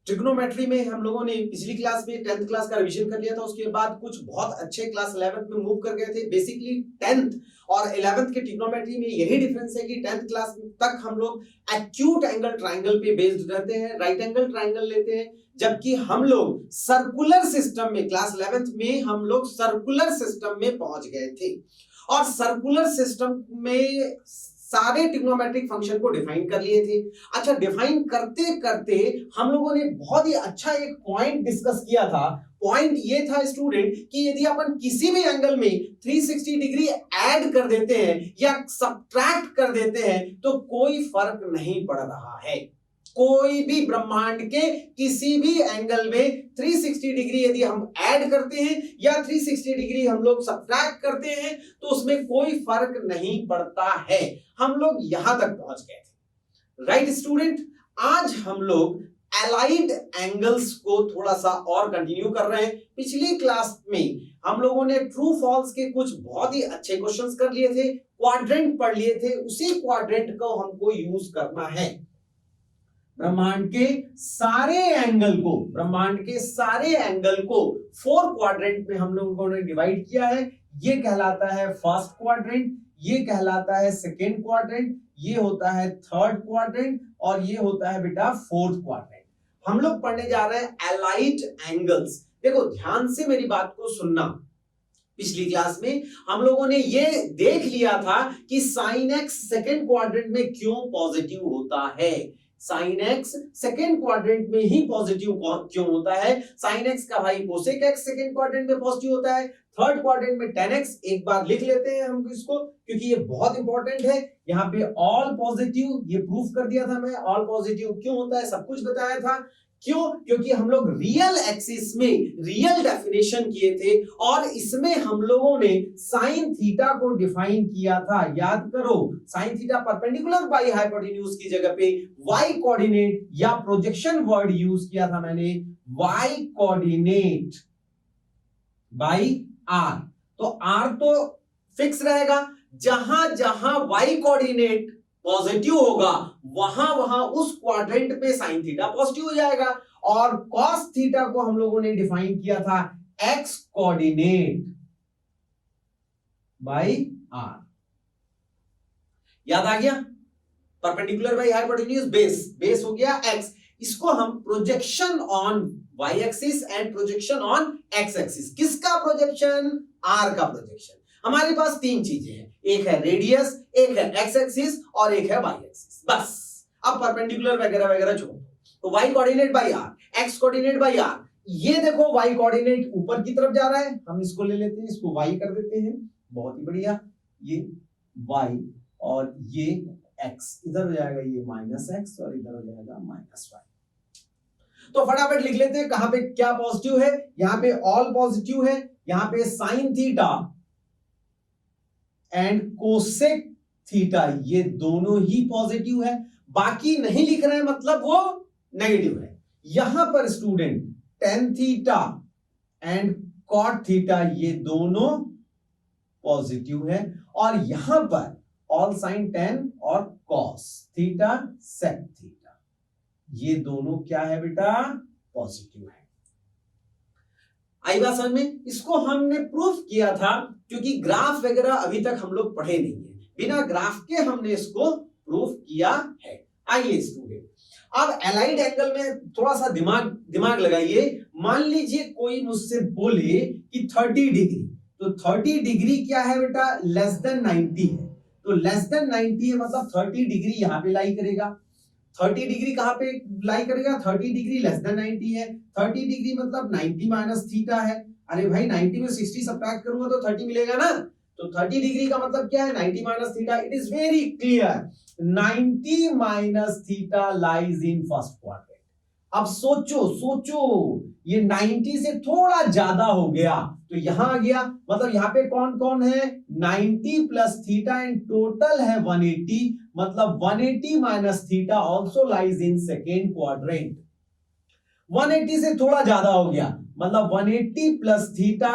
Trigonometry में हम लोगों ने पिछली क्लास में 10th क्लास का रिवीजन कर लिया था, उसके बाद कुछ बहुत अच्छे क्लास 11th में मूव कर गए थे। बेसिकली 10th और 11th के ट्रिग्नोमेट्री में यही डिफरेंस है कि 10th क्लास तक हम लोग एक्यूट एंगल ट्राइंगल पे बेस्ड रहते हैं, राइट एंगल ट्राइंगल लेते हैं, जबकि हम लोग सर्कुलर सिस्टम में क्लास 11th में हम लोग सर्कुलर सिस्टम में पहुंच गए थे और सर्कुलर सिस्टम में सारे ट्रिग्नोमेट्रिक फंक्शन को डिफाइन कर लिए थे। अच्छा, डिफाइन करते करते हम लोगों ने बहुत ही अच्छा एक पॉइंट डिस्कस किया था। पॉइंट ये था स्टूडेंट कि यदि अपन किसी भी एंगल में 360 डिग्री ऐड कर देते हैं या सब्ट्रैक्ट कर देते हैं तो कोई फर्क नहीं पड़ रहा है। कोई भी ब्रह्मांड के किसी भी एंगल में 360 डिग्री यदि हम ऐड करते हैं या 360 डिग्री हम लोग सब्ट्रैक्ट करते हैं तो उसमें कोई फर्क नहीं पड़ता है। हम लोग यहां तक पहुंच गए थे। राइट स्टूडेंट, आज हम लोग एलाइड एंगल्स को थोड़ा सा और कंटिन्यू कर रहे हैं। पिछली क्लास में हम लोगों ने ट्रू फॉल्स के कुछ बहुत ही अच्छे क्वेश्चंस कर लिए थे, क्वाड्रेंट पढ़ लिए थे। उसी क्वाड्रेंट को हमको यूज करना है। ब्रह्मांड के सारे एंगल को 4 क्वाड्रेंट में हम लोगों ने डिवाइड किया है। ये कहलाता है फर्स्ट क्वाड्रेंट, ये कहलाता है सेकेंड क्वाड्रेंट, ये होता है थर्ड क्वाड्रेंट और ये होता है बेटा फोर्थ क्वाड्रेंट। हम लोग पढ़ने जा रहे हैं एलाइड एंगल्स। देखो ध्यान से मेरी बात को सुनना। पिछली क्लास में हम लोगों ने ये देख लिया था कि साइन एक्स सेकेंड क्वाड्रेंट में क्यों पॉजिटिव होता है। साइन एक्स सेकेंड क्वाड्रेंट में ही पॉजिटिव क्यों होता है। साइन एक्स का भाई कोसेक एक्स सेकेंड क्वाड्रेंट में पॉजिटिव होता है, थर्ड क्वाड्रेंट में tan x। एक बार लिख लेते हैं हम इसको क्योंकि ये बहुत इंपॉर्टेंट है। यहाँ पे ऑल पॉजिटिव, ये प्रूफ कर दिया था मैं, ऑल पॉजिटिव क्यों होता है सब कुछ बताया था। क्यों? क्योंकि हम लोग रियल एक्सिस में रियल डेफिनेशन किए थे और इसमें हम लोगों ने साइन थीटा को डिफाइन किया था। याद करो, sine theta perpendicular by hypotenuse की जगह पे वाई कोऑर्डिनेट या प्रोजेक्शन वर्ड यूज किया था मैंने, वाई कोऑर्डिनेट बाई आर। तो आर तो फिक्स रहेगा, जहां जहां वाई कोऑर्डिनेट पॉजिटिव होगा वहां वहां उस क्वाड्रेंट पे साइन थीटा पॉजिटिव हो जाएगा। और कॉस थीटा को हम लोगों ने डिफाइन किया था एक्स कोऑर्डिनेट बाई आर। याद आ गया? परपेंडिकुलर बाई हाइपोटेन्यूज बेस हो गया एक्स। इसको हम projection on y axis and projection on x axis. किसका प्रोजेक्शन? आर का प्रोजेक्शन। हमारे पास 3 चीजें हैं, एक है रेडियस, एक है एक्स एक्सिस और एक है वाई एक्सिस। बस अब परपेंडिकुलर वगैरह वगैरह छोड़ो। तो y coordinate by r, x coordinate by r. ये देखो वाई कोऑर्डिनेट ऊपर की तरफ जा रहा है, हम इसको ले लेते हैं, इसको वाई कर देते हैं। बहुत ही बढ़िया, ये वाई और ये एक्स, इधर हो जाएगा ये माइनस एक्स और इधर हो जाएगा माइनस वाई। तो फटाफट लिख लेते हैं कहां पे क्या पॉजिटिव है। यहां पे ऑल पॉजिटिव है, यहां पे sine theta and cosec theta ये दोनों ही पॉजिटिव है, बाकी नहीं लिख रहे हैं मतलब वो नेगेटिव है। यहां पर student tan theta and cot theta ये दोनों पॉजिटिव है और यहां पर ऑल साइन टेन और कॉस थीटा सेक थीटा ये दोनों क्या है बेटा? पॉजिटिव है। आई बात समझ में? इसको हमने प्रूफ किया था क्योंकि ग्राफ वगैरह अभी तक हम लोग पढ़े नहीं है, बिना ग्राफ के हमने इसको प्रूफ किया है। आइए स्टूडेंट, अब एलाइड एंगल में थोड़ा सा दिमाग लगाइए। मान लीजिए कोई मुझसे बोले कि 30 डिग्री, तो 30 डिग्री क्या है बेटा? लेस देन 90 है। तो लेस देन 90 है मतलब 30 डिग्री यहां पे लाई करेगा। 30 डिग्री कहां पे लाई करेगा? 30 डिग्री लेस देन 90 है। 30 डिग्री मतलब 90 माइनस थीटा है। अरे भाई 90 में 60 सब्ट्रैक्ट करूंगा तो 30 मिलेगा ना। तो 30 डिग्री का मतलब क्या है? 90 minus theta. It is very clear, 90 minus theta lies in first quadrant. अब सोचो ये 90 से थोड़ा ज्यादा हो गया तो यहां आ गया, मतलब यहां पे कौन कौन है? 90 प्लस थीटा एंड टोटल है 180, मतलब 180 minus theta also lies in second quadrant. 180 से थोड़ा ज्यादा हो गया मतलब 180 प्लस थीटा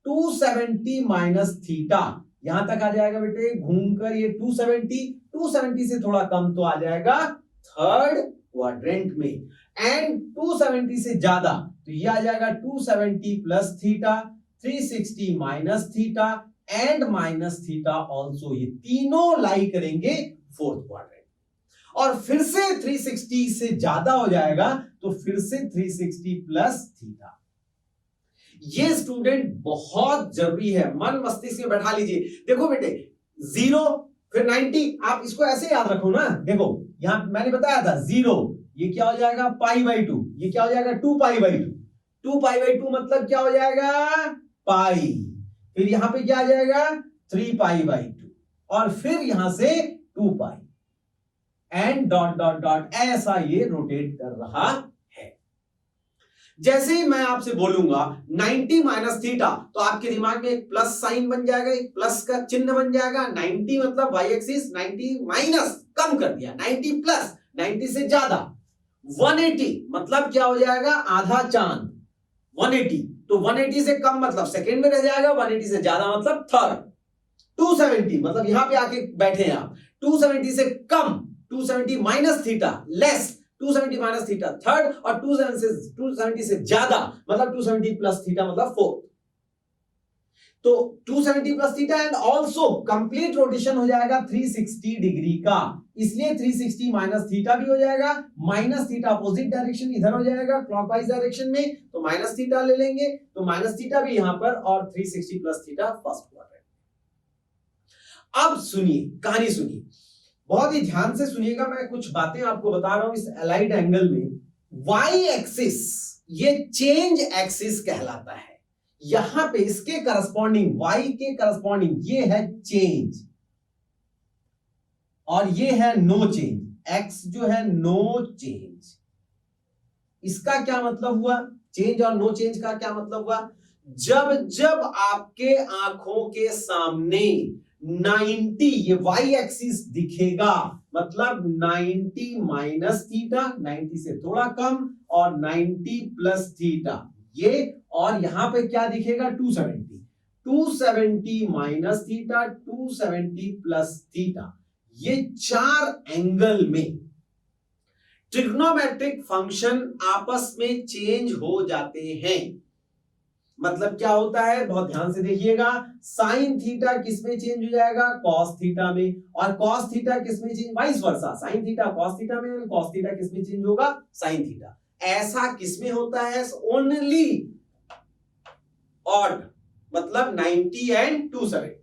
270 माइनस थीटा, यहां तक आ जाएगा बेटे घूमकर ये 270 से थोड़ा कम तो आ जाएगा थर्ड क्वाड्रेंट में। एंड 270 से ज्यादा, तो ये आ जाएगा 270 plus theta, 360 minus theta and minus theta also. ये तीनों लाई करेंगे फोर्थ क्वाड्रेंट। और फिर से 360 से ज्यादा हो जाएगा तो फिर से 360 प्लस थीटा। ये स्टूडेंट बहुत जरूरी है, मन मस्तिष्क में बैठा लीजिए। देखो बेटे 0 फिर 90, आप इसको ऐसे याद रखो ना। देखो यहां मैंने बताया था 0, ये क्या हो जाएगा पाई बाई 2, ये क्या हो जाएगा 2 पाई बाई 2, 2 पाई बाई 2 मतलब क्या हो जाएगा पाई, फिर यहां पे क्या आ जाएगा 3 पाई बाई 2 और फिर यहां से 2 पाई एंड डॉट डॉट डॉट, ऐसा ये रोटेट कर रहा है। जैसे ही मैं आपसे बोलूंगा 90 माइनस थीटा, तो आपके दिमाग में एक प्लस साइन बन जाएगा, एक प्लस का चिन्ह बन जाएगा। 90 मतलब वाई एक्सिस, 90 माइनस कम कर दिया, 90 प्लस, 90 से ज्यादा। 180 मतलब क्या हो जाएगा आधा चांद, 180 तो 180 से कम मतलब सेकेंड में रह जाएगा, 180 से ज्यादा मतलब थर्ड। 270 मतलब यहां पे आके बैठे हैं आप, 270 से कम, 270 minus theta less, 270 minus theta third, और 270 से ज्यादा मतलब 270 प्लस थीटा मतलब फोर्थ। तो 270 plus theta and also complete rotation हो जाएगा 360 डिग्री का, इसलिए 360 माइनस थीटा भी हो जाएगा, माइनस थीटा अपोजिट डायरेक्शन इधर हो जाएगा क्लॉकवाइज डायरेक्शन में, तो माइनस थीटा ले लेंगे, तो माइनस थीटा भी यहां पर और 360 प्लस थीटा फर्स्ट क्वाड्रेंट। अब सुनिए, कहानी सुनिए, बहुत ही ध्यान से सुनिएगा, मैं कुछ बातें आपको बता रहा हूं। इस अलाइड एंगल में वाई एक्सिस ये चेंज एक्सिस कहलाता है। यहां पे इसके करस्पॉन्डिंग, वाई के करस्पॉन्डिंग ये है चेंज और ये है नो चेंज। एक्स जो है नो चेंज, इसका क्या मतलब हुआ, चेंज और नो चेंज का क्या मतलब हुआ, जब जब आपके आंखों के सामने 90 ये वाई एक्सिस दिखेगा, मतलब 90 माइनस थीटा, 90 से थोड़ा कम, और 90 प्लस थीटा ये, और यहां पे क्या दिखेगा 270, 270 माइनस थीटा, 270 प्लस थीटा, ये चार एंगल में ट्रिग्नोमेट्रिक फंक्शन आपस में चेंज हो जाते हैं। मतलब क्या होता है, बहुत ध्यान से देखिएगा, साइन थीटा किस में चेंज हो जाएगा कॉस थीटा में, और कॉस थीटा किस में change, vice versa, sine theta cos theta में, और कॉस थीटा किस में चेंज होगा साइन थीटा। ऐसा किस में होता है ओनली ऑड, मतलब 90 एंड 270।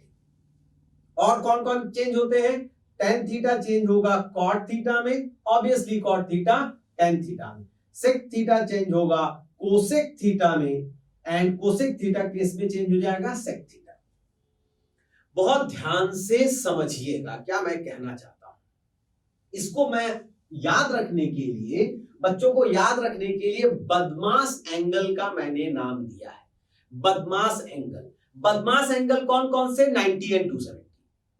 और कौन कौन चेंज होते हैं, टेन थीटा चेंज होगा कॉट थीटा में, obviously cot theta tan theta में, सेक थीटा चेंज होगा कोसेक थीटा में, एंड कोसेक थीटा केस में चेंज हो जाएगा सेक थीटा। बहुत ध्यान से समझिएगा क्या मैं कहना चाहता हूं। इसको मैं याद रखने के लिए, बच्चों को याद रखने के लिए बदमाश एंगल का मैंने नाम दिया है, बदमाश एंगल। बदमाश एंगल कौन कौन से, 90 एंड 270,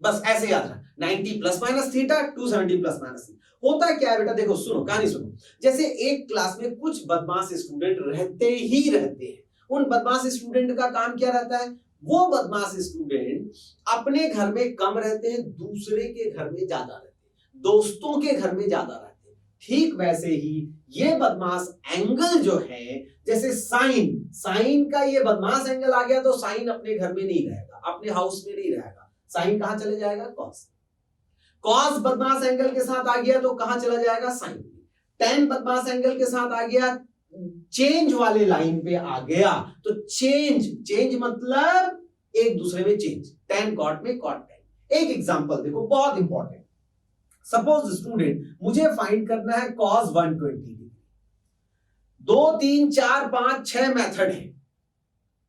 बस ऐसे याद रख, 90 plus minus theta, 270 plus minus theta. होता क्या है बेटा, देखो सुनो, कहानी सुनो। जैसे एक क्लास में कुछ बदमाश स्टूडेंट रहते ही रहते हैं, उन बदमाश स्टूडेंट का काम क्या रहता है, वो बदमाश स्टूडेंट अपने घर में कम रहते हैं, दूसरे के घर में ज्यादा रहते हैं, दोस्तों के घर में ज्यादा रहते हैं। ठीक वैसे ही ये बदमाश एंगल जो है, जैसे साइन, साइन का ये बदमाश एंगल आ गया तो साइन अपने घर में नहीं रहेगा, अपने हाउस में नहीं रहेगा, साइन कहां चले जाएगा कॉस। कॉस बदमाश एंगल के साथ आ गया तो कहां चला जाएगा साइन। टेन बदमाश एंगल के साथ आ गया, चेंज वाले लाइन पे आ गया तो चेंज, चेंज मतलब एक दूसरे में चेंज, टेन कॉट में कॉट टेन। एक एग्जांपल देखो बहुत इंपॉर्टेंट, सपोज स्टूडेंट मुझे फाइंड करना है कॉस 120 डिग्री। 2 3 4 5 6 मेथड है,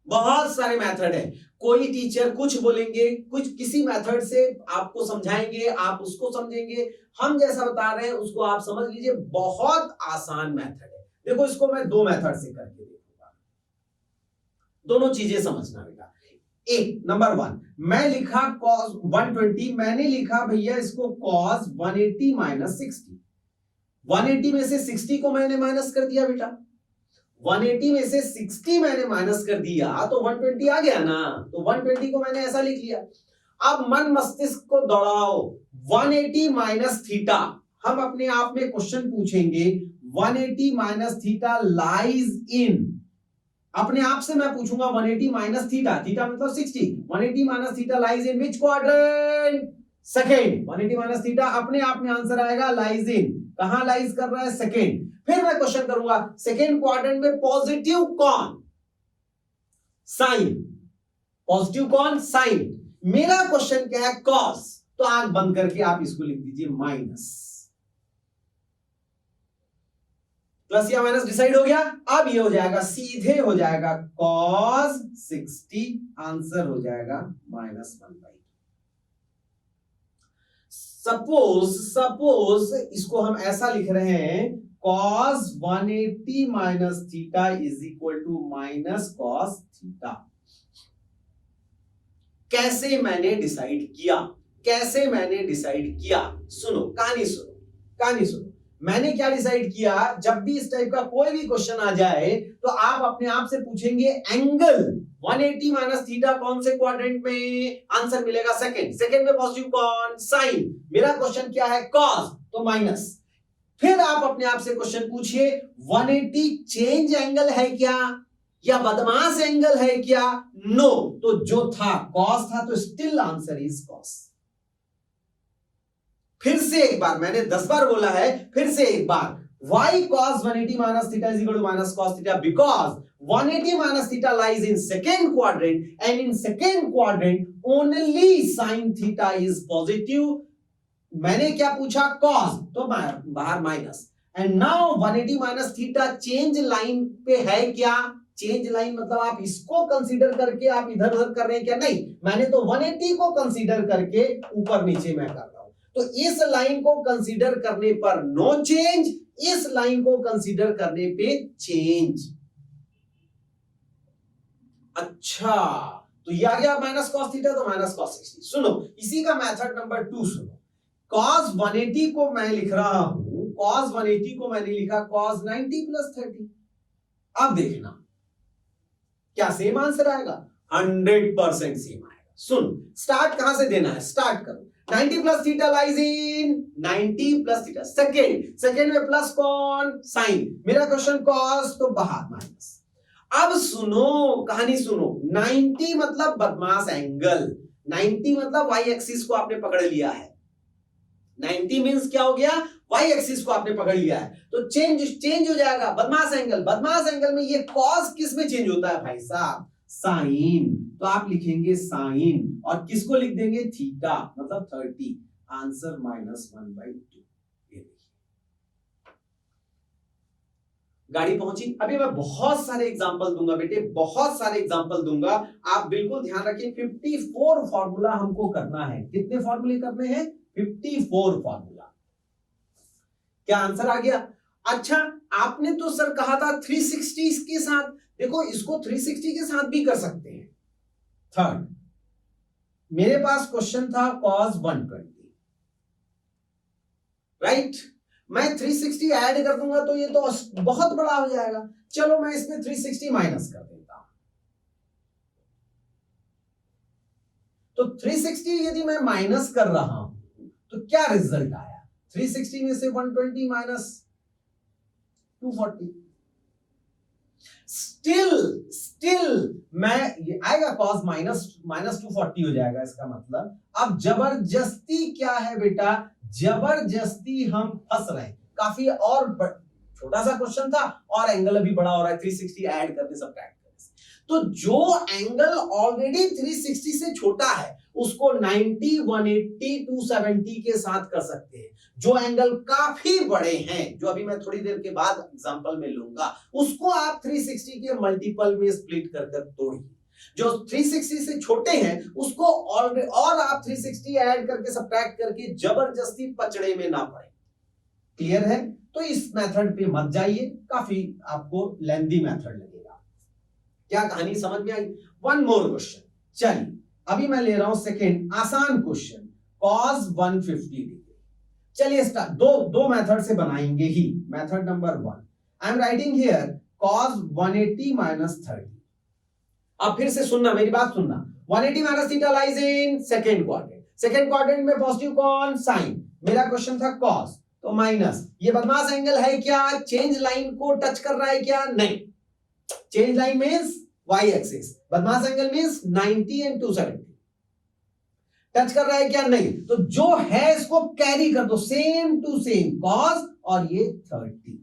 बहुत सारे मेथड है। कोई टीचर कुछ बोलेंगे, कुछ किसी मेथड से आपको समझाएंगे, आप उसको समझेंगे, हम जैसा बता रहे हैं उसको आप समझ लीजिए। बहुत आसान मेथड है। देखो इसको मैं 2 मेथड से करके देखूंगा, दोनों चीजें समझना बेटा। एक नंबर 1 मैं लिखा cos 120, मैंने लिखा भैया इसको cos 180 माइनस 60। 180 में से 60 को मैंने माइनस कर दिया बेटा, 180 में से 60 मैंने माइनस कर दिया तो 120 आ गया ना, तो 120 को मैंने ऐसा लिख लिया। अब मन मस्तिष्क को दौड़ाओ, 180 माइनस थीटा, हम अपने आप में क्वेश्चन पूछेंगे 180 माइनस थीटा लाइज इन, अपने आप से मैं पूछूंगा 180 माइनस थीटा, थीटा मतलब 60, 180 माइनस थीटा लाइज इन विच क्वाड्रेंट? सेकेंड। 180 माइनस थीटा अपने आप में आंसर आएगा लाइज इन, कहां लाइज कर रहा है? सेकेंड। फिर मैं क्वेश्चन करूंगा सेकेंड क्वाड्रेंट में पॉजिटिव कौन? साइन। पॉजिटिव कौन? साइन। मेरा क्वेश्चन क्या है? कॉस। तो आंख बंद करके आप इसको लिख दीजिए माइनस। प्लस या माइनस डिसाइड हो गया। अब ये हो जाएगा, सीधे हो जाएगा cos 60, आंसर हो जाएगा -1/2। सपोज इसको हम ऐसा लिख रहे हैं cos 180 minus theta is equal to minus cos theta. कैसे मैंने डिसाइड किया? कैसे मैंने डिसाइड किया? सुनो, कहानी सुनो, कहानी सुनो। मैंने क्या डिसाइड किया, जब भी इस टाइप का कोई भी क्वेश्चन आ जाए तो आप अपने आप से पूछेंगे एंगल 180 माइनस थीटा कौन से क्वाड्रेंट में? आंसर मिलेगा सेकंड। सेकंड में पॉजिटिव कौन? साइन। मेरा क्वेश्चन क्या है? कॉस, तो माइनस। फिर आप अपने आप से क्वेश्चन पूछिए 180 चेंज एंगल है क्या या बदमाश एंगल है क्या? नो। तो जो था कॉस था, तो स्टिल आंसर इज कॉस। फिर से एक बार, मैंने 10 बार बोला है, फिर से एक बार, y cos 180 minus theta is equal to minus cos theta because 180 minus theta lies in second quadrant and in second quadrant only sin theta is positive. मैंने क्या पूछा? cos, तो बाहर minus. And now 180 minus theta change line पे है क्या? Change line मतलब आप इसको कंसीडर करके आप इधर उधर कर रहे हैं क्या? नहीं, मैंने तो 180 को कंसीडर करके ऊपर नीचे मैं कर रहा हूं। तो इस लाइन को कंसीडर करने पर नो चेंज, इस लाइन को कंसीडर करने पे चेंज। अच्छा, तो ये आ गया माइनस कॉस थीटा, तो माइनस कॉस 60। सुनो, इसी का मेथड नंबर 2 सुनो। कॉस 180 को मैं लिख रहा हूं, कॉस 180 को मैंने लिखा कॉस 90 प्लस 30। अब देखना क्या सेम आंसर आएगा? 100% सेम आएगा। सुन, स्टार्ट कहां से देना है? स्टार्ट करो। 90 प्लस थीटा लाइज इन 90 प्लस थीटा, सेकेंड में प्लस कौन? साइन। मेरा क्वेश्चन कॉस, तो बाहर माइनस। अब सुनो, कहानी सुनो। 90 मतलब बदमाश एंगल, 90 मतलब वाई एक्सिस को आपने पकड़ लिया है। 90 मींस क्या हो गया? वाई एक्सिस को आपने पकड़ लिया है, तो चेंज हो जाएगा बदमाश एंगल। बदमाश एंगल में ये कॉस किस में चेंज होता है भाई साहब? साइन। तो आप लिखेंगे साइन और किसको लिख देंगे? थीटा, मतलब 30। आंसर -1/2। गाड़ी पहुंची। अभी मैं बहुत सारे एग्जांपल दूंगा बेटे, बहुत सारे एग्जांपल दूंगा। आप बिल्कुल ध्यान रखिए, 54 फॉर्मूला हमको करना है। कितने फॉर्मूले करने हैं? 54 फॉर्मूला। क्या आंसर आ गया? अच्छा, आपने तो सर कहा था 360 के साथ, देखो इसको 360 के साथ भी कर सकते हैं। थर्ड, मेरे पास क्वेश्चन था cos 120, राइट? मैं 360 ऐड कर दूंगा तो ये तो बहुत बड़ा हो जाएगा। चलो मैं इसमें 360 माइनस कर देता हूं। तो 360 यदि मैं माइनस कर रहा हूं तो क्या रिजल्ट आया? 360 में से 120 माइनस 240। स्टिल मैं, ये आएगा cos माइनस 240 हो जाएगा। इसका मतलब अब जबरदस्ती क्या है बेटा? जबरदस्ती हम फंस रहे हैं। काफी और छोटा सा क्वेश्चन था और एंगल अभी बड़ा हो रहा है 360 ऐड करके, सब्ट्रैक्ट करके। तो जो एंगल ऑलरेडी 360 से छोटा है उसको 90, 180, 270 के साथ कर सकते हैं। जो एंगल काफी बड़े हैं, जो अभी मैं थोड़ी देर के बाद एग्जांपल में लूंगा, उसको आप 360 के मल्टीपल में स्प्लिट कर तोड़िए। जो 360 से छोटे हैं उसको और आप 360 ऐड करके सब्ट्रैक्ट करके जबरदस्ती पचड़े में ना पड़े। क्लियर है? तो इस मेथड पे मत जाइए, काफी आपको लेंथी मेथड लगेगा। क्या कहानी समझ में आई? One more question. चलिए अभी मैं ले रहा हूं सेकेंड आसान क्वेश्चन, cos 150 डिग्री। चलिए स्टार्ट, दो मेथड से बनाएंगे ही। Method number 1, I am writing here cos 180 minus 30। अब फिर से सुनना, मेरी बात सुनना। 180 minus theta lies in second quadrant, second quadrant में पॉजिटिव कौन? साइन। मेरा क्वेश्चन था cos, तो माइनस। ये बदमाश एंगल है क्या? चेंज लाइन को टच कर रहा है क्या? नहीं। Change line means y axis, बदमाश एंगल मींस 90 एंड 270। टच कर रहा है क्या? नहीं। तो जो है इसको कैरी कर दो, सेम टू सेम कॉस और ये 30,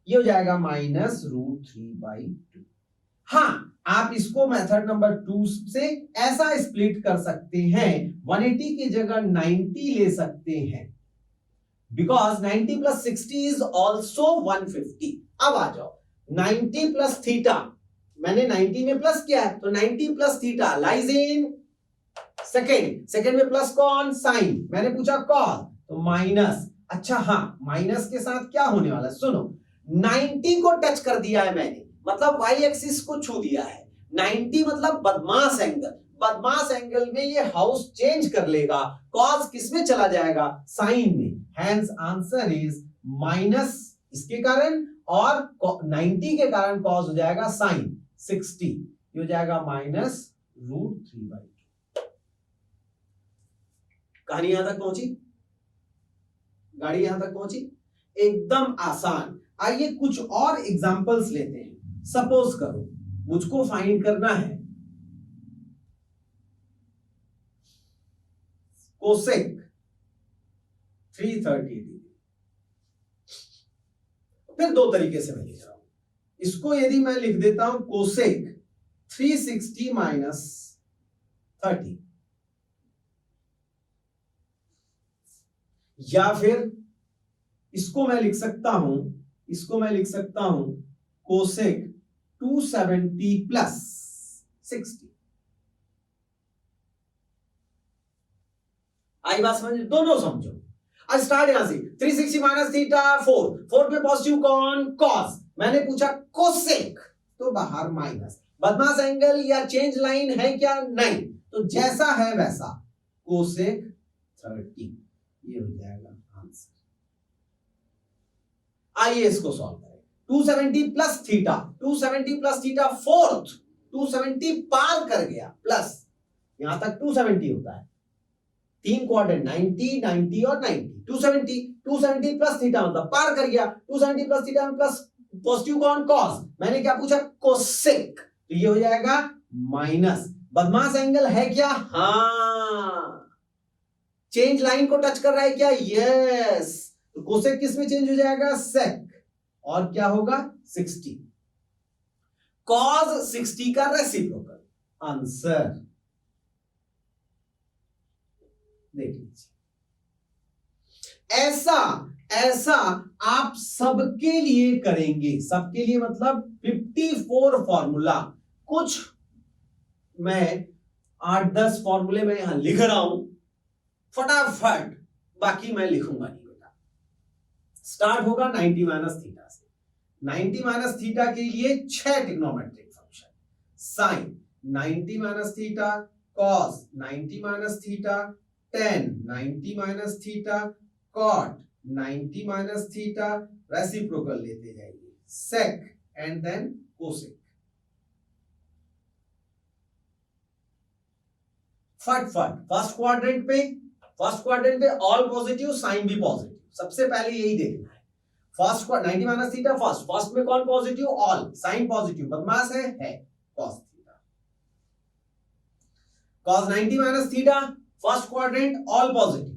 ये हो जाएगा -√3/2। हाँ, आप इसको मेथड नंबर 2 से ऐसा स्प्लिट कर सकते हैं, 180 की जगह 90 ले सकते हैं, बिकॉज 90 प्लस 60 इज ऑल्सो 150। अब आ जाओ, 90 प्लस थीटा, मैंने 90 में प्लस किया है, तो 90 plus theta lies in second में प्लस कौन? साइन। मैंने पूछा कॉस, तो माइनस। अच्छा हाँ, माइनस के साथ क्या होने वाला है? सुनो, 90 को टच कर दिया है मैंने, मतलब वाई एक्सिस को छू दिया है। 90 मतलब बदमाश एंगल, बदमाश एंगल में ये हाउस चेंज कर लेगा, कॉस किस में चला जाएगा? साइन में। हेंस आंसर इज माइनस इसके कारण और 90 के कारण कॉस हो जाएगा साइन 60, ये हो जाएगा -√3/2। कहानी यहां तक पहुंची? गाड़ी यहां तक पहुंची? एकदम आसान। आइए कुछ और एग्जांपल्स लेते हैं। सपोज करो मुझको फाइंड करना है कोसेक 330 डिग्री। फिर दो तरीके से मैं लिख रहा हूं इसको। यदि मैं लिख देता हूं कोसेक 360 माइनस 30, या फिर इसको मैं लिख सकता हूं कोसेक 270 प्लस 60। आई बात समझ? दोनों समझो। अब स्टार्ट यहां से, 360 माइनस थीटा 4 पे पॉजिटिव कौन? कॉस। मैंने पूछा कोसेक, तो बाहर माइनस। बदमाश एंगल या चेंज लाइन है क्या? नहीं। तो जैसा है वैसा कोसेक 30, ये हो जाएगा आंसर। आइए इसको सॉल्व करें। 270 plus theta, 270 plus theta fourth, 270 पार कर गया, प्लस यहां तक 270 होता है, 3 क्वाड्रेंट 90 90 और 90, 270 प्लस थीटा मतलब पार कर गया, 270 प्लस थीटा प्लस पॉजिटिव कौन? कॉस। मैंने क्या पूछा? कोसेक, तो ये हो जाएगा माइनस। बदमाश एंगल है क्या? हाँ। चेंज लाइन को टच कर रहा है क्या? यस। तो कोसेक किस में चेंज हो जाएगा? सेक, और क्या होगा? 60। कॉस 60 का रेसिप्रोकल। आंसर देख लीजिए। ऐसा आप सबके लिए करेंगे, सबके लिए मतलब 54 फॉर्मूला। कुछ मैं 8-10 फॉर्मूले में यहां लिख रहा हूं फटाफट, बाकी मैं लिखूंगा नहीं बेटा। स्टार्ट होगा 90 माइनस थीटा से। 90 माइनस थीटा के लिए 6 trigonometric function, sine 90 minus theta, cos 90 minus theta, tan 90 minus theta, cot 90 minus theta, reciprocal लेते जाइए, sec एंड देन कोसेक। फट फर्स्ट क्वाड्रेंट पे ऑल पॉजिटिव, साइन भी पॉजिटिव। सबसे पहले यही देखना है। फर्स्ट 90 माइनस थीटा फर्स्ट में कौन पॉजिटिव? ऑल, साइन पॉजिटिव, बदमाश है cos theta. cos 90 minus theta first quadrant all positive,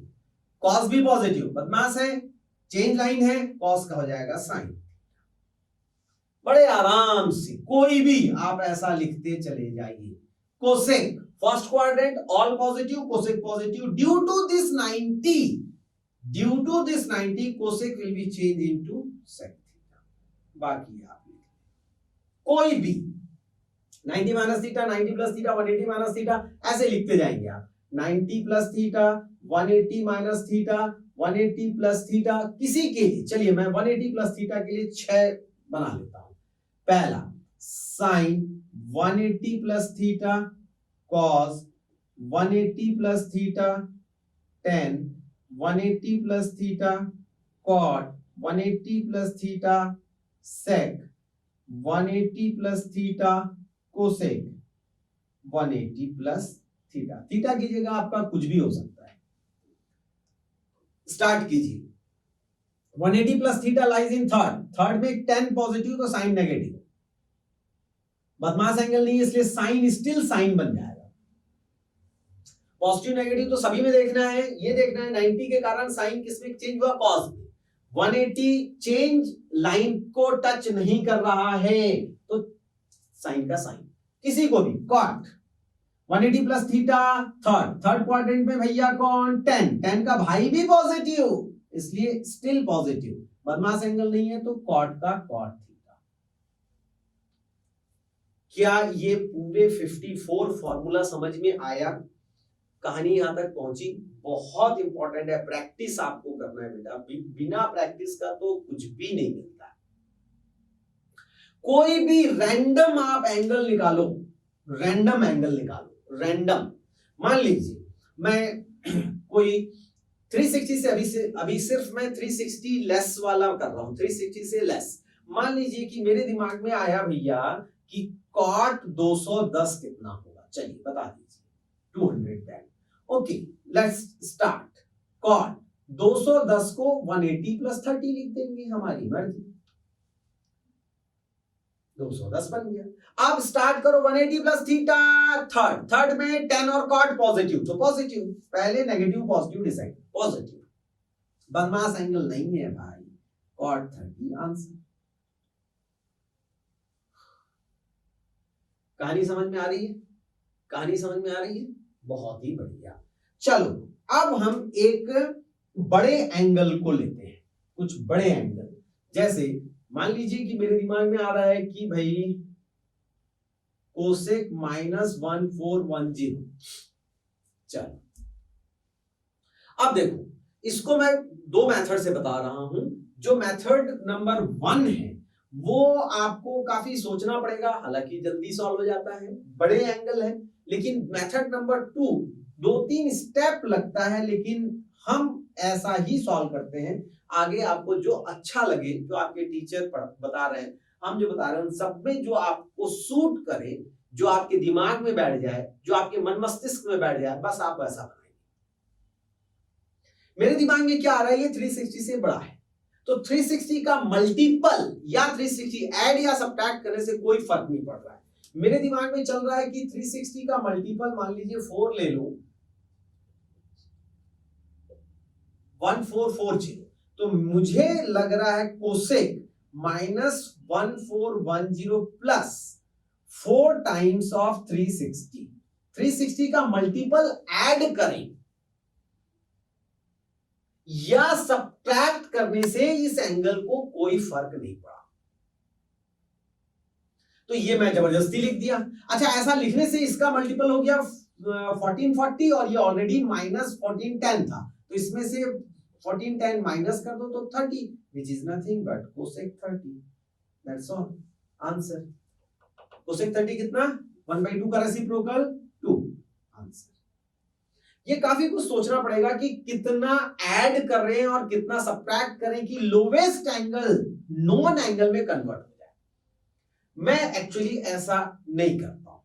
cos भी पॉजिटिव, बदमाश है, चेंज लाइन है, कॉस का हो जाएगा साइन। बड़े आराम से कोई भी आप ऐसा लिखते चले जाइए। Cosec first quadrant all positive, cosec positive, due to this 90 cosec will be change into sec theta. बाकी आप कोई भी 90 minus theta, 90 plus theta, 180 minus theta, ऐसे लिखते जाएंगे आप। 90 plus theta, 180 minus theta, 180 plus theta. किसी के लिए चलिए मैं 180 प्लस थीटा के लिए 6 बना लेता हूं। पहला sine 180 plus theta, cos 180 plus theta, tan 180 plus theta, cot 180 plus theta, sec 180 plus theta, cosec 180 plus theta. Theta की जगह आपका कुछ भी हो सकता है। स्टार्ट कीजिए। 180 plus theta lies in third, third में tan पॉजिटिव तो साइन नेगेटिव, बदमाश एंगल नहीं है इसलिए साइन स्टिल साइन बन जाएगा। पॉजिटिव नेगेटिव तो सभी में देखना है, ये देखना है 90 के कारण साइन किसमें चेंज हुआ, कॉस में। 180 चेंज लाइन को टच नहीं कर रहा है तो साइन का साइन, किसी को भी cot 180 plus theta third quadrant में भैया कौन, tan का भाई भी पॉजिटिव इसलिए स्टिल पॉजिटिव, बदमाश एंगल नहीं है तो कॉट का कॉट थीटा। क्या ये पूरे 54 फॉर्मूला समझ में आया? कहानी यहां तक पहुंची? बहुत इंपॉर्टेंट है, प्रैक्टिस आपको करना है बेटा, बिना प्रैक्टिस का तो कुछ भी नहीं मिलता। कोई भी रैंडम आप एंगल निकालो, रैंडम एंगल निकालो, रैंडम। मान लीजिए मैं कोई 360 से अभी सिर्फ मैं 360 लेस वाला कर रहा हूं, 360 से लेस। मान लीजिए कि मेरे दिमाग में आया भैया कि कॉट 210 कितना होगा, चलिए बता दीजिए 210। Okay let's start. कॉट 210 को 180 प्लस 30 लिख देंगे, हमारी मर्जी, 210 बन गया। अब स्टार्ट करो 180 प्लस थीटा, थर्ड में tan और कॉट पॉजिटिव तो पॉजिटिव, पहले नेगेटिव पॉजिटिव डिसाइड, पॉजिटिव, बदमाश एंगल नहीं है भाई, कॉट 30 आंसर। कहानी समझ में आ रही है? कहानी समझ में आ रही है? बहुत ही बढ़िया। चलो अब हम एक बड़े एंगल को लेते हैं, कुछ बड़े एंगल, जैसे मान लीजिए कि मेरे दिमाग में आ रहा है कि भाई कोसेक -1410। चलो अब देखो, इसको मैं दो मेथड से बता रहा हूं। जो मेथड नंबर 1 है वो आपको काफी सोचना पड़ेगा, हालांकि जल्दी सॉल्व हो जाता है, बड़े एंगल है। लेकिन मेथड नंबर 2 2-3 स्टेप लगता है, लेकिन हम ऐसा ही सॉल्व करते हैं। आगे आपको जो अच्छा लगे, जो आपके टीचर बता रहे हैं, हम जो बता रहे हैं, उन सब में जो आपको सूट करे, जो आपके दिमाग में बैठ जाए, जो आपके मन मस्तिष्क में बैठ जाए, बस आप वैसा बनाएंगे। मेरे दिमाग में क्या आ रहा है, ये 360 से बड़ा है तो 360 का मल्टीपल या 360 ऐड या सब्ट्रैक्ट करने से कोई फर्क नहीं पड़ रहा है। मेरे दिमाग में चल रहा है कि 360 का मल्टीपल मान लीजिए 4 ले लो, 1440, तो मुझे लग रहा है कोसेक -1410 प्लस 4 टाइम्स ऑफ 360 का मल्टीपल ऐड करें या सब्ट्रैक्ट करने से इस एंगल को कोई फर्क नहीं पड़ा, तो ये मैं जबरदस्ती लिख दिया। अच्छा, ऐसा लिखने से इसका मल्टीपल हो गया 1440 और ये ऑलरेडी -1410 था, तो इसमें से 1410 माइनस कर दो तो 30, which is nothing but cosec 30. That's all. Answer. cosec 30 कितना? 1/2 का रेसिप्रोकल 2. आंसर। ये काफी कुछ सोचना पड़ेगा कि कितना ऐड कर रहे हैं और कितना सब्ट्रैक्ट करें कि लोवेस्ट एंगल नॉन एंगल में कन्वर्ट हो जाए। मैं एक्चुअली ऐसा नहीं करता हूं।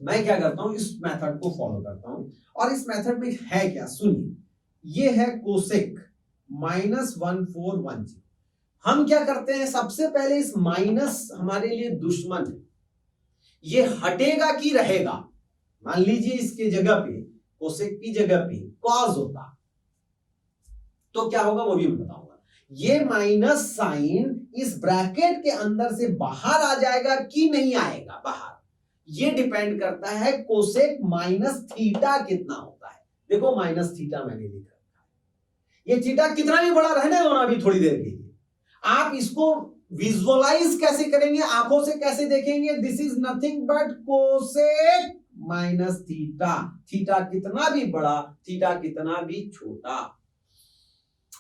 मैं क्या करता हूं, इस मेथड को फॉलो करता हूं, और इस मेथड में है क्या, सुनिए। ये है कोसेक -1410। हम क्या करते हैं, सबसे पहले इस माइनस हमारे लिए दुश्मन है, ये हटेगा कि रहेगा। मान लीजिए इसके जगह पे, कोसेक की जगह पे कॉस होता तो क्या होगा वो भी मैं बताऊंगा। ये माइनस साइन इस ब्रैकेट के अंदर से बाहर आ जाएगा कि नहीं आएगा बाहर, ये डिपेंड करता है कोसेक माइनस थीटा कितना होता है। देखो माइनस थीटा मैंने लिख रखा है, ये थीटा कितना भी बड़ा रहने दो ना अभी थोड़ी देर के लिए। आप इसको विजुअलाइज कैसे करेंगे, आंखों से कैसे देखेंगे, this is nothing but cosec minus theta. Theta कितना भी बड़ा, थीटा कितना भी छोटा,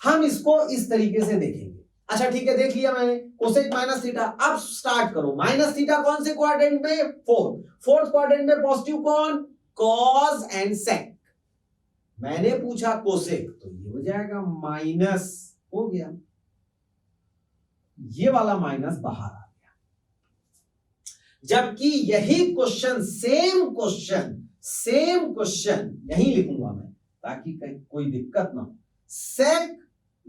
हम इसको इस तरीके से देखेंगे। अच्छा ठीक है, देख लिया मैंने कोसेक माइनस थीटा। अब स्टार्ट करो, माइनस थीटा कौन से क्वाड्रेंट में, फोर्थ क्वाड्रेंट में पॉजिटिव कौन, कॉस एंड सेक। मैंने पूछा कोसेक तो ये हो जाएगा माइनस, हो गया, ये वाला माइनस बाहर आ गया। जबकि यही क्वेश्चन, सेम क्वेश्चन यहीं लिखूंगा मैं ताकि कोई दिक्कत ना हो। सेक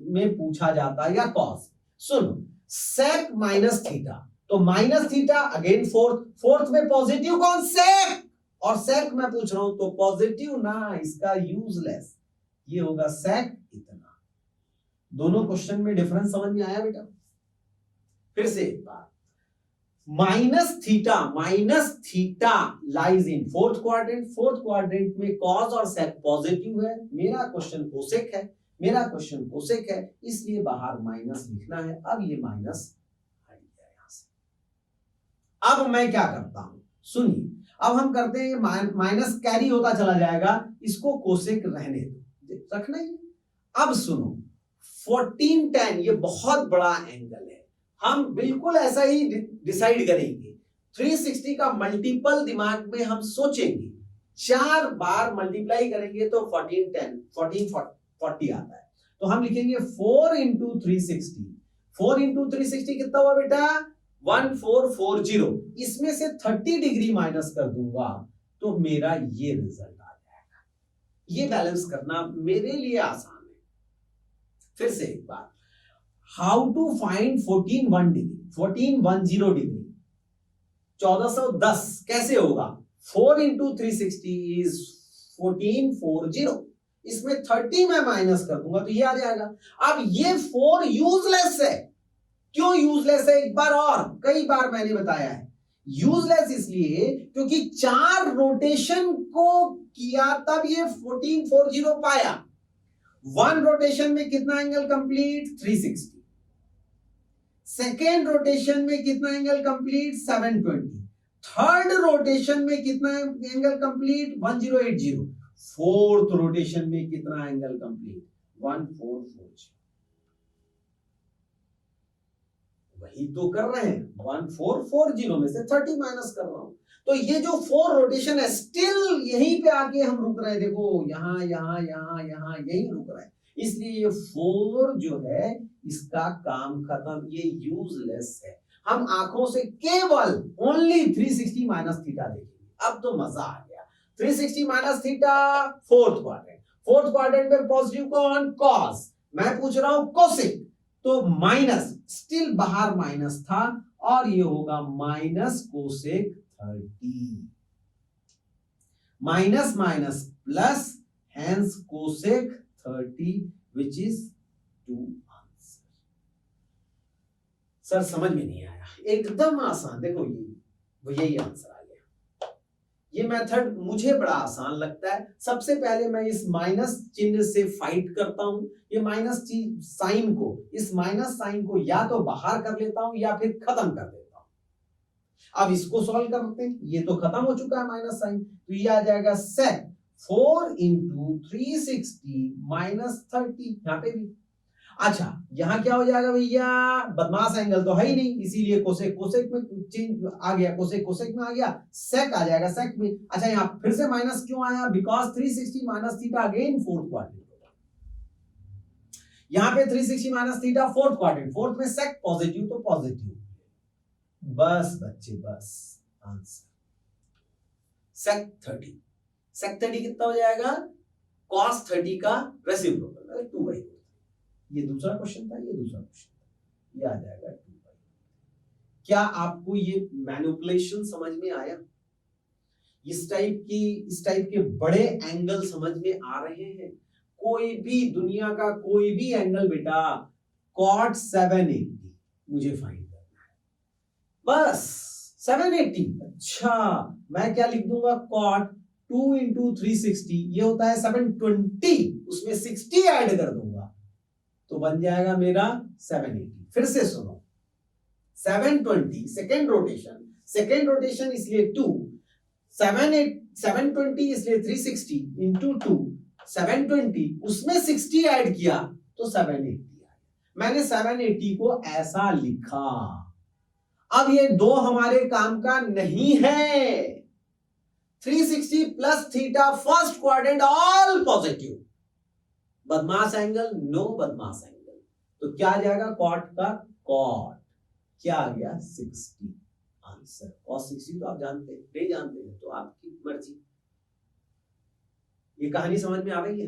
में पूछा जाता है या कॉस। सुनो, सेक माइनस थीटा, तो माइनस थीटा अगेन फोर्थ में पॉजिटिव कौन, सेक, और सेक मैं पूछ रहा हूं तो पॉजिटिव ना, इसका यूजलेस, ये होगा सेक इतना। दोनों क्वेश्चन में डिफरेंस समझ में आया बेटा? फिर से एक बार, minus theta lies in fourth quadrant में कॉस और सेक पॉजिटिव है, मेरा क्वेश्चन कोसेक है, इसलिए बाहर माइनस लिखना है। अब ये माइनस हट गया यहां से। अब मैं क्या करता हूं, सुनिए, अब हम करते हैं माइनस कैरी होता चला जाएगा, इसको कोसेक रहने दो, रखना ही। अब सुनो, 14 10 ये बहुत बड़ा एंगल है, हम बिल्कुल ऐसा ही डिसाइड करेंगे। 360 का मल्टीपल दिमाग में हम सोचेंगे, 4 बार मल्टीप्लाई करेंगे तो 40 आता है, तो हम लिखेंगे 4 इंटू 360 कितना हुआ बेटा, 1440, इसमें से 30 डिग्री माइनस कर दूंगा तो मेरा ये रिजल्ट आ जाएगा। ये बैलेंस करना मेरे लिए आसान है। फिर से एक बार, हाउ टू फाइंड 1410 डिग्री, 1410 कैसे होगा, 4 इंटू 360 इज 1440, इसमें 30 मैं माइनस कर दूंगा तो ये आ जाएगा। अब ये 4 यूजलेस है, क्यों यूजलेस है, एक बार और, कई बार मैंने बताया है, यूजलेस इसलिए क्योंकि 4 रोटेशन को किया तब ये 1440 पाया। 1 रोटेशन में कितना एंगल कंप्लीट, 360, सेकेंड रोटेशन में कितना एंगल कंप्लीट, 720, थर्ड रोटेशन में कितना एंगल कंप्लीट, 1080, फोर्थ रोटेशन में कितना एंगल कंप्लीट, 1440। वही तो कर रहे हैं, 1440 में से 30 माइनस कर रहा हूं, तो ये जो 4 रोटेशन है स्टिल यहीं पे आके हम रुक रहे हैं, देखो यहां यहीं रुक रहे हैं, इसलिए ये 4 जो है इसका काम खत्म, ये यूजलेस है। हम आंखों से केवल ओनली 360 माइनस थीटा देखेंगे। अब तो मजा आ गया, 360 माइनस थीटा, फोर्थ क्वाड्रेंट में पॉजिटिव कौन, कॉस, मैं पूछ रहा हूं कोसेक, तो माइनस, स्टिल बाहर माइनस था, और ये होगा minus cosec 30, minus minus plus, hence cosec 30 which is 2 answer. Sir समझ में नहीं आया, एकदम आसान, देखो यही आंसर आ गया। ये मेथड मुझे बड़ा आसान लगता है। सबसे पहले मैं इस माइनस चिन्ह से फाइट करता हूं, ये माइनस साइन को, इस माइनस साइन को या तो बाहर कर लेता हूं या फिर खत्म कर देता हूं। अब इसको सॉल्व करते हैं, ये तो खत्म हो चुका है माइनस साइन, तो ये आ जाएगा सेक 4 इंटू 360 माइनस 30, यहां पे भी। अच्छा, यहां क्या हो जाएगा भैया, बदमाश एंगल तो है ही नहीं, इसीलिए कोसेक में चेंज आ गया, कोसेक में आ गया, सेक आ जाएगा सेक में। अच्छा, यहां फिर से माइनस क्यों आया, because 360 minus theta again fourth quadrant, यहां पे 360 minus theta fourth quadrant, fourth में सेक पॉजिटिव तो पॉजिटिव, बस बच्चे बस आंसर सेक 30। सेक 30 कितना हो जाएगा, cos 30 का रेसिप्रोकल 2/4। ये दूसरा क्वेश्चन था, ये आ जाएगा 2/4। क्या आपको ये मैनिपुलेशन समझ में आया, इस टाइप के बड़े एंगल समझ में आ रहे हैं? कोई भी दुनिया का कोई भी एंगल बेटा, cot 780 मुझे फाइंड करना है, बस 780। अच्छा, मैं क्या लिख दूंगा, cot 2 इंटू 360, ये होता है 720, उसमें 60 ऐड कर दूंगा तो बन जाएगा मेरा 780। फिर से सुनो, 720 सेकेंड रोटेशन इसलिए 2, 720 इसलिए 360 इंटू 2, 720, उसमें 60 ऐड किया तो 780 आया। मैंने 780 को ऐसा लिखा। अब ये दो हमारे काम का नहीं है, 360 plus theta first quadrant all positive, बदमाश एंगल नो बदमाश एंगल, तो क्या आ जाएगा, कॉट का कॉट, क्या आ गया 60 आंसर। cos 60 तो आप जानते नहीं जानते हैं तो आपकी मर्जी। ये कहानी समझ में आ रही है?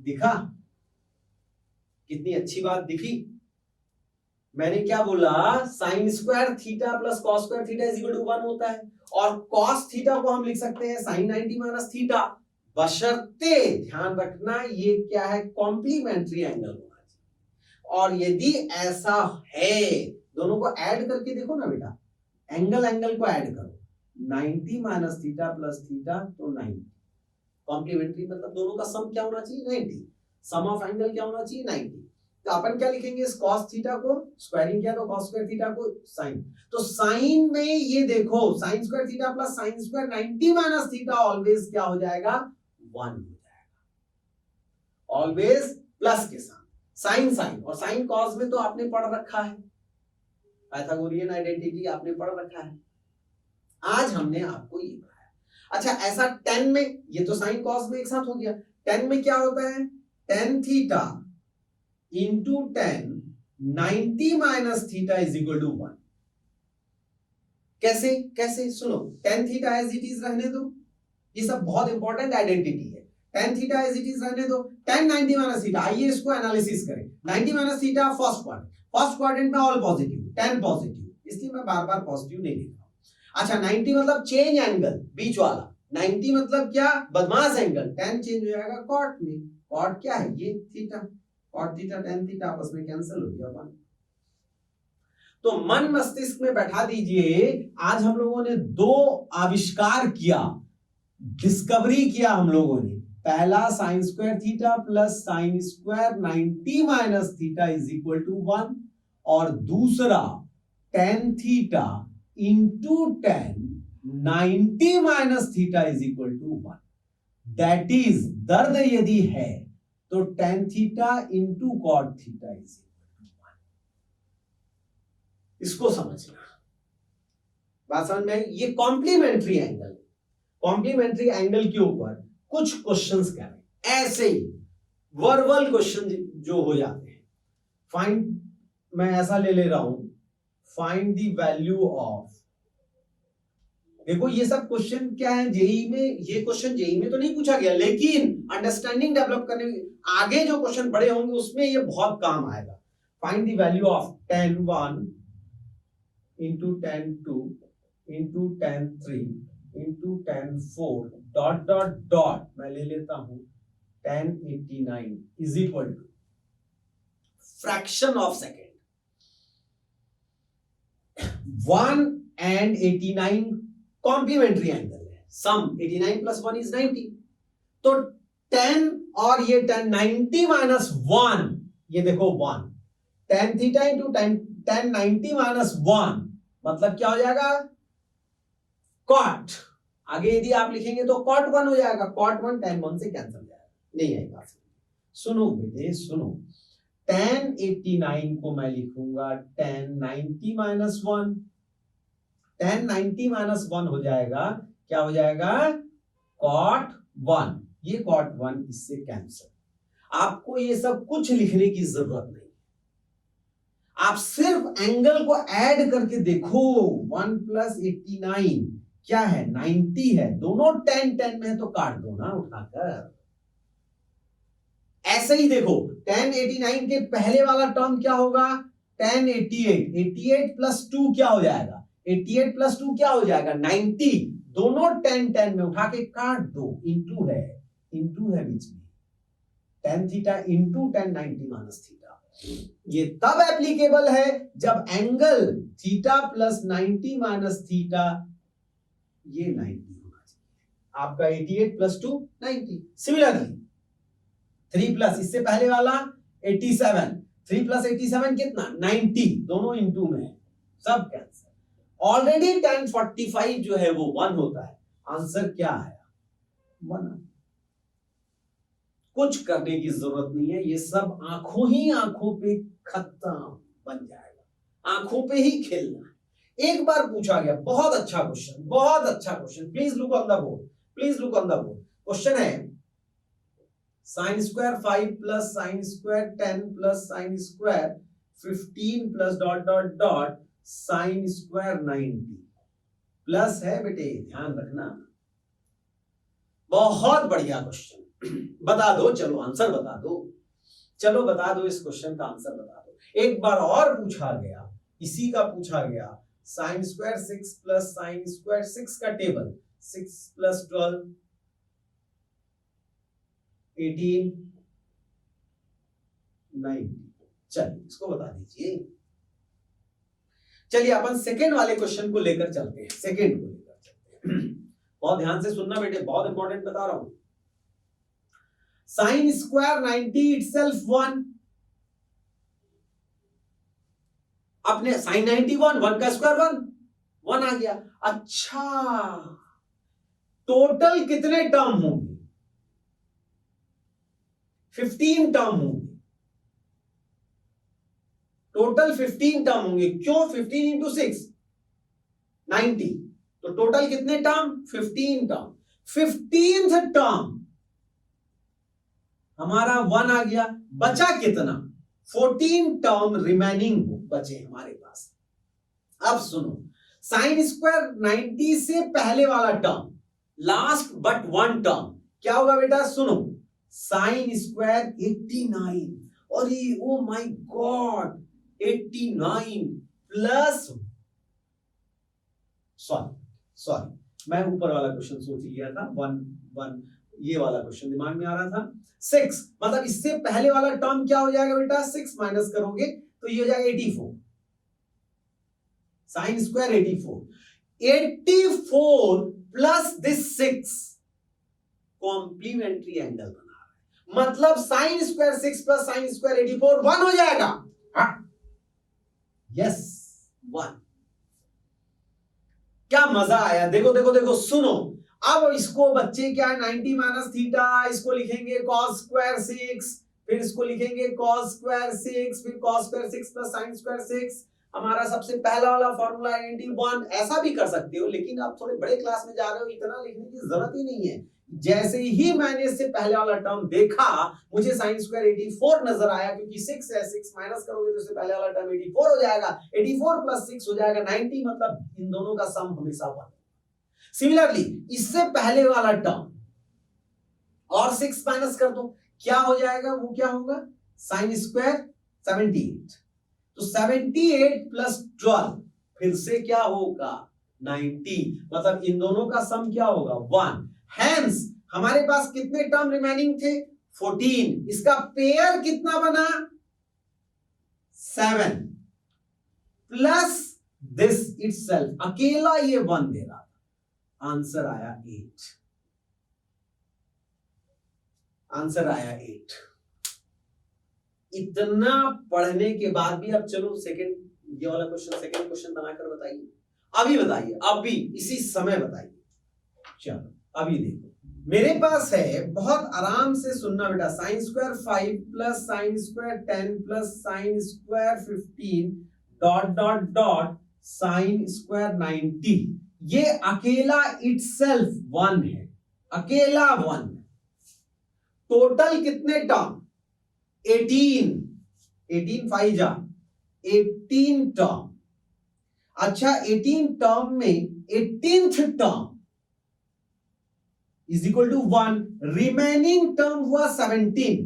दिखा? कितनी अच्छी बात दिखी? मैंने क्या बोला, sine square theta plus cos square theta is equal to 1 होता है, और कॉस थीटा को हम लिख सकते हैं साइन 90 माइनस थीटा, बशर्ते ध्यान रखना ये क्या है, कॉम्प्लीमेंट्री एंगल होना चाहिए। और यदि ऐसा है, दोनों को ऐड करके देखो ना बेटा, एंगल को ऐड करो, 90 माइनस थीटा प्लस थीटा तो 90, कॉम्प्लीमेंट्री मतलब दोनों का सम क्या होना चाहिए, 90, सम ऑफ एंगल क्या होना चाहिए, 90। तो अपन क्या लिखेंगे, इस cos थीटा को स्क्वायरिंग किया तो cos स्क्वायर थीटा को साइन, तो साइन में ये देखो sign square theta plus sine square 90 minus theta always क्या हो जाएगा, 1 हो जाएगा, ऑलवेज प्लस के साथ। साइन साइन और साइन कॉस में तो आपने पढ़ रखा है, पाइथागोरियन आइडेंटिटी आपने पढ़ रखा है, आज हमने आपको ये पढ़ाया। अच्छा ऐसा tan में, ये तो साइन कॉस में एक साथ हो गया, tan में क्या होता है, tan theta into tan 90 minus theta is equal to 1। कैसे कैसे, सुनो, tan theta as it is रहने दो, ये सब बहुत इंपॉर्टेंट आइडेंटिटी है, tan theta as it is रहने दो, tan 90 माइनस थीटा, आइए इसको एनालिसिस करें। 90 माइनस थीटा फर्स्ट क्वाड्रेंट में ऑल पॉजिटिव, tan पॉजिटिव, इसलिए मैं बार बार पॉजिटिव नहीं लिख रहा हूं। अच्छा 90 मतलब चेंज एंगल, बीच वाला, 90 मतलब क्या, बदमाश एंगल, tan चेंज हो जाएगा कॉट में, कॉट क्या है, ये theta, cot theta tan theta आपस में कैंसिल हो गया 1। तो मन मस्तिष्क में बैठा दीजिए, आज हम लोगों ने 2 आविष्कार किया, डिस्कवरी किया हम लोगों ने। पहला sine square theta plus sine square 90 minus theta is equal to 1, और दूसरा tan theta into tan 90 minus theta is equal to 1। That is, दर्द यदि है तो tan theta into cot theta is equal to 1। इसको समझना, बात समझ में आई? ये कॉम्प्लीमेंट्री एंगल, कॉम्प्लीमेंट्री एंगल के ऊपर कुछ क्वेश्चंस करें, ऐसे ही वर्बल क्वेश्चन जो हो जाते हैं। फाइंड, मैं ऐसा ले रहा हूं, फाइंड द वैल्यू ऑफ, देखो ये सब क्वेश्चन क्या है, जेई में, ये क्वेश्चन जेई में तो नहीं पूछा गया, लेकिन अंडरस्टैंडिंग डेवलप करने आगे जो क्वेश्चन बड़े होंगे उसमें ये बहुत काम आएगा। Find the value of tan 1 into tan 2 into tan 3 into tan 4 dot dot dot, मैं ले लेता हूं tan 89 is equal to fraction of second, 1 and 89 complementary angle है, सम 89 प्लस 1 इज 90, तो 10 और ये 10 90 माइनस 1, ये देखो 1, tan theta into tan 90 minus 1 मतलब क्या हो जाएगा, कॉट, आगे यदि आप लिखेंगे तो cot 1 हो जाएगा, cot 1 tan 1 से कैंसिल हो जाएगा, नहीं आएगा। सुनो बेटे सुनो, tan 89 को मैं लिखूंगा tan 90 माइनस 1, tan 90 माइनस 1 हो जाएगा, क्या हो जाएगा, cot 1, ये cot 1 इससे कैंसिल। आपको ये सब कुछ लिखने की जरूरत नहीं, आप सिर्फ एंगल को ऐड करके देखो, 1 प्लस 89 क्या है, 90 है, दोनों tan tan में है तो काट दो ना उठाकर। ऐसे ही देखो tan 89 के पहले वाला टर्म क्या होगा, tan 88, 88 प्लस 2 क्या हो जाएगा, 88 प्लस 2 क्या हो जाएगा, 90, दोनों tan tan में उठा के काट दो, इंटू है बीच में, tan theta into tan 90 minus theta. ये तब एप्लीकेबल है जब angle theta plus 90 minus theta ये 90 होना चाहिए, आपका 88 प्लस 2 90। सिमिलरली 3 प्लस इससे पहले वाला 87, 3 प्लस 87 कितना 90, दोनों इंटू में है, सब कैंसिल। ऑलरेडी tan 45 जो है वो 1 होता है, आंसर क्या आया 1। कुछ करने की जरूरत नहीं है, ये सब आंखों पे खत्म बन जाएगा, आंखों पे ही खेलना है। एक बार पूछा गया, बहुत अच्छा क्वेश्चन, बहुत अच्छा question, please look on the board, please look on the board. Question है sine square 5 plus sine square 10 plus sine square 15 plus dot dot dot sine square 90 plus है बेटे, ध्यान रखना, बहुत बढ़िया क्वेश्चन, बता दो, चलो आंसर बता दो, चलो बता दो, इस क्वेश्चन का आंसर बता दो। एक बार और पूछा गया, इसी का पूछा गया, sign square 6 plus sine square 6 का टेबल, 6 प्लस 12 18 90। चलिए इसको बता दीजिए। चलिए अपन सेकेंड वाले क्वेश्चन को लेकर चलते हैं, सेकेंड को लेकर चलते हैं। बहुत ध्यान से सुनना बेटे, बहुत इंपॉर्टेंट बता रहा हूं। साइन स्क्वायर 90 इटसेल्फ 1, अपने साइन 91, 1 का स्क्वायर 1 आ गया। अच्छा, टोटल कितने टर्म होंगे? 15 टर्म होंगे, टोटल 15 टर्म होंगे। क्यों? 15 इंटू 6 90, तो टोटल कितने टर्म? 15 टर्म। 15th टर्म हमारा 1 आ गया, बचा कितना? 14 टर्म रिमेनिंग बचे हमारे पास। अब सुनो, साइन स्क्वायर 90 से पहले वाला टर्म, लास्ट बट 1 टर्म क्या होगा बेटा? सुनो, साइन स्क्वायर 89, और ये oh my God 89 plus, sorry मैं ऊपर वाला क्वेश्चन सोच लिया था, 1 ये वाला क्वेश्चन दिमाग में आ रहा था। 6 मतलब इससे पहले वाला टर्म क्या हो जाएगा बेटा? 6 माइनस करोगे तो ये हो जाएगा 84, sine square 84 plus this 6 complementary angle बना रहा है, मतलब sine square 6 plus sine square 84 1 हो जाएगा। यस 1। क्या मजा आया, देखो देखो देखो, सुनो। अब इसको बच्चे क्या है, 90 माइनस थीटा, इसको लिखेंगे कॉस स्क्वायर 6, फिर इसको लिखेंगे कॉस स्क्वायर 6, फिर cos square 6 plus sine square 6। हमारा सबसे पहला वाला फॉर्मूला 91। ऐसा भी कर सकते हो, लेकिन आप थोड़े बड़े क्लास में जा रहे हो, इतना लिखने की जरूरत ही नहीं है। जैसे ही मैंने इससे पहले वाला टर्म देखा, मुझे साइन स्क्वायर 84 नजर आया, क्योंकि 6 है, 6 माइनस करोगे तो इससे पहले वाला टर्म 84 हो जाएगा, 84 प्लस 6 हो जाएगा 90, मतलब इन दोनों का सम हमेशा 1। सिमिलरली इससे पहले वाला टर्म और 6 माइनस कर दो, क्या हो जाएगा? वो क्या होगा? साइन स्क्वायर 78, तो 78 प्लस 12 फिर से क्या होगा? 90, मतलब इन दोनों का सम क्या होगा? 1। हेंस हमारे पास कितने टर्म रिमेनिंग थे? 14। इसका पेयर कितना बना? 7 प्लस दिस इटसेल्फ, अकेला ये 1 दे रहा था, आंसर आया 8। आंसर आया 8। इतना पढ़ने के बाद भी अब चलो सेकंड, ये वाला क्वेश्चन सेकंड क्वेश्चन बनाकर बताइए, अभी बताइए, अभी इसी समय बताइए। चलो अभी देखो, मेरे पास है, बहुत आराम से सुनना बेटा, sign square 5 plus sine square 10 plus sine square 15 dot dot dot sine square 90। ये अकेला इटसेल्फ 1 है, अकेला 1। टोटल कितने टर्म? 18 5 जा 18 टर्म। अच्छा, 18 टर्म में 18th term is equal to 1, remaining term हुआ 17।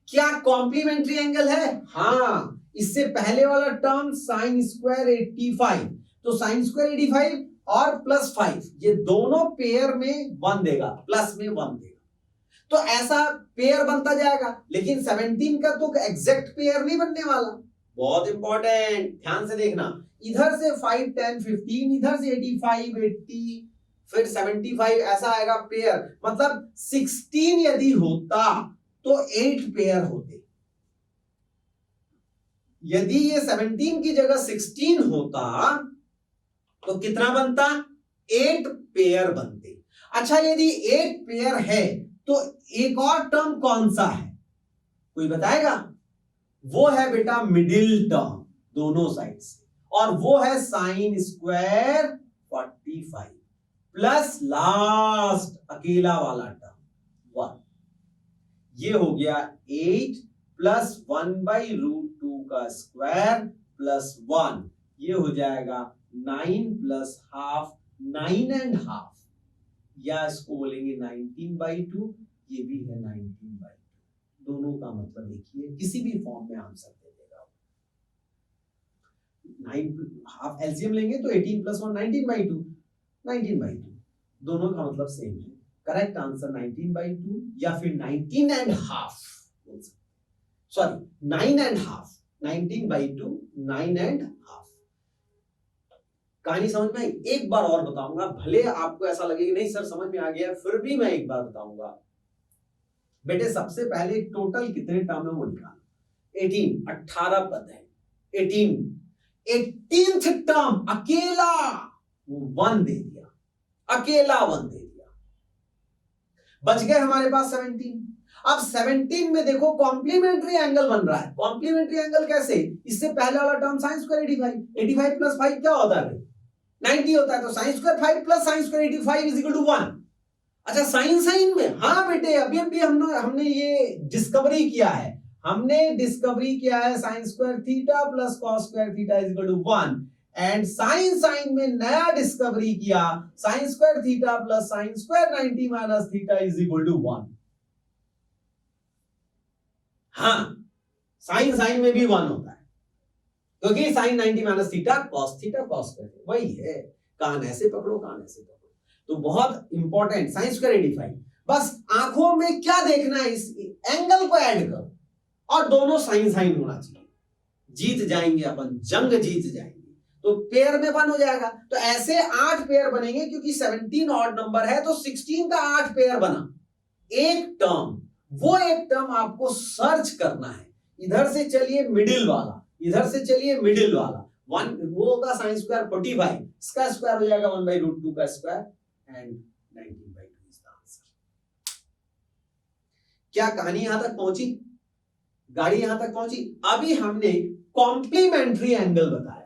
क्या कॉम्प्लीमेंट्री एंगल है? हां, इससे पहले वाला टर्म साइन स्क्वायर 85, तो साइन स्क्वायर 85 और प्लस 5, ये दोनों पेयर में 1 देगा, प्लस में 1 देगा, तो ऐसा पेयर बनता जाएगा। लेकिन 17 का तो एग्जैक्ट पेयर नहीं बनने वाला, बहुत इंपॉर्टेंट, ध्यान से देखना। इधर से 5 10 15, इधर से 85 80, फिर 75, ऐसा आएगा पेयर, मतलब 16 यदि होता तो 8 पेयर होते। यदि ये 17 की जगह 16 होता तो कितना बनता? 8 पेयर बनते। अच्छा, यदि 8 पेयर है तो एक और टर्म कौन सा है, कोई बताएगा? वो है बेटा मिडिल टर्म, दोनों साइड से, और वो है साइन स्क्वायर 45 प्लस लास्ट अकेला वाला टर्म 1। ये हो गया 8 प्लस 1/√2 का स्क्वायर प्लस 1, ये हो जाएगा 9 प्लस हाफ, 9 एंड हाफ। या इसको बोलेंगे 19/2, ये भी है 19/2। दोनों का मतलब एक ही है, किसी भी फॉर्म में आंसर दे देगा। 9 हाफ एलसीएम लेंगे तो 18 + 1 19/2, 19/2 दोनों का मतलब सेम है। करेक्ट आंसर 19/2 या फिर 19.5 बोल सकते, सॉरी 9.5, 19/2 9.5। कहानी समझ में आई? एक बार और बताऊंगा, भले आपको ऐसा लगे कि नहीं सर समझ में आ गया, फिर भी मैं एक बार बताऊंगा। बेटे सबसे पहले टोटल कितने टर्म है वो निकालो। 18 18 पद है, 18th टर्म अकेला 1 दे दिया, अकेला 1 दे दिया, बच गए हमारे पास 17। अब 17 में देखो कॉम्प्लीमेंट्री एंगल बन रहा है। कॉम्प्लीमेंट्री एंगल कैसे? इससे पहले वाला टर्म sin स्क्वायर 85, 85 + 5 क्या होता है? 90 होता है। तो sin स्क्वायर 5 + sin स्क्वायर 85 = 1। अच्छा साइन में, हाँ बेटे अभी हमने ये डिस्कवरी किया है, sin square theta + cos square theta = 1। And sine में नया डिस्कवरी किया, sin square theta + sin square 90 - theta = 1। हाँ साइन में भी 1 होता है, क्योंकि sin 90 - theta cos theta cos square वही है। कान ऐसे पकड़ो, कान ऐसे पकड़ो। तो बहुत इंपॉर्टेंट sin स्क्वायर 85। बस आंखों में क्या देखना है, इस एंगल को ऐड करो और दोनों साइन होना चाहिए। जीत जाएंगे अपन, जंग जीत जाएंगे। तो पेयर में 1 हो जाएगा। तो ऐसे 8 पेयर बनेंगे, क्योंकि 17 ऑड नंबर है तो 16 का 8 पेयर बना। एक टर्म आपको सर्च करना है। इधर से चलिए मिडिल वाला, इधर से चलिए मिडिल वाला। 1 वो होगा sin स्क्वायर 45, इसका स्क्वायर हो जाएगा 1/√2 का square and 19/2 is the answer. क्या कहानी यहां तक पहुंची? गाड़ी यहां तक पहुंची? अभी हमने कॉम्प्लीमेंट्री एंगल बताया है।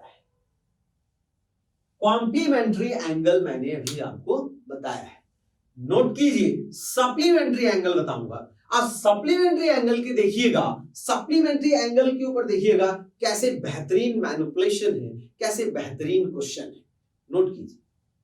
कॉम्प्लीमेंट्री एंगल मैंने अभी आपको बताया है। नोट कीजिए, सप्लीमेंट्री एंगल बताऊंगा। अब सप्लीमेंट्री एंगल के देखिएगा, सप्लीमेंट्री एंगल के ऊपर देखिएगा कैसे बेहतरीन मैनिपुलेशन है, कैसे बेहतरीन क्वेश्चन है। नोट कीजिए,